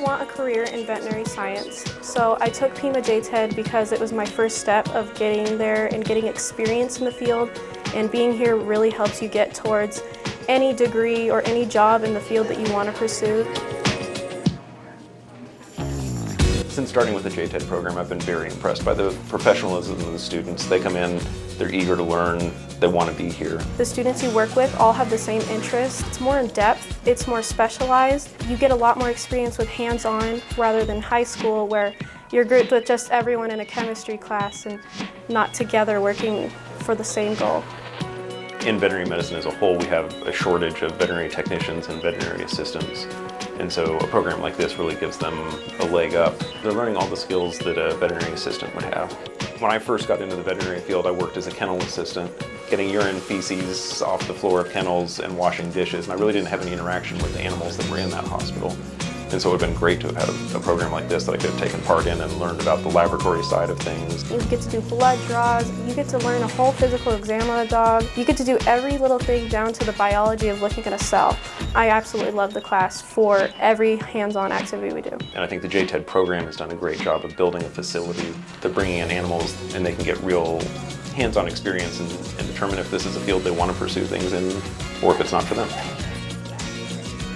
want a career in veterinary science, so I took Pima JTED because it was my first step of getting there and getting experience in the field, and being here really helps you get towards any degree or any job in the field that you want to pursue. Since starting with the JTED program, I've been very impressed by the professionalism of the students. They come in, they're eager to learn, they want to be here. The students you work with all have the same interests. It's more in depth, it's more specialized. You get a lot more experience with hands-on rather than high school where you're grouped with just everyone in a chemistry class and not together working for the same goal. In veterinary medicine as a whole, we have a shortage of veterinary technicians and veterinary assistants. And so a program like this really gives them a leg up. They're learning all the skills that a veterinary assistant would have. When I first got into the veterinary field, I worked as a kennel assistant, getting urine, feces off the floor of kennels and washing dishes, and I really didn't have any interaction with the animals that were in that hospital. And so it would have been great to have had a program like this that I could have taken part in and learned about the laboratory side of things. You get to do blood draws, you get to learn a whole physical exam on a dog, you get to do every little thing down to the biology of looking at a cell. I absolutely love the class for every hands-on activity we do. And I think the JTED program has done a great job of building a facility. They're bringing in animals and they can get real hands-on experience and determine if this is a field they want to pursue things in or if it's not for them.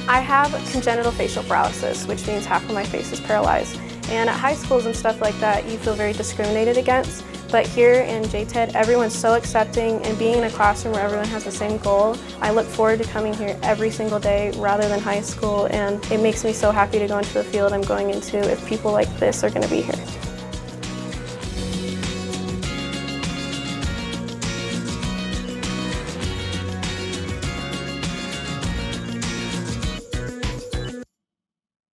I have congenital facial paralysis, which means half of my face is paralyzed. And at high schools and stuff like that, you feel very discriminated against. But here in JTED, everyone's so accepting, and being in a classroom where everyone has the same goal, I look forward to coming here every single day rather than high school, and it makes me so happy to go into the field I'm going into if people like this are going to be here.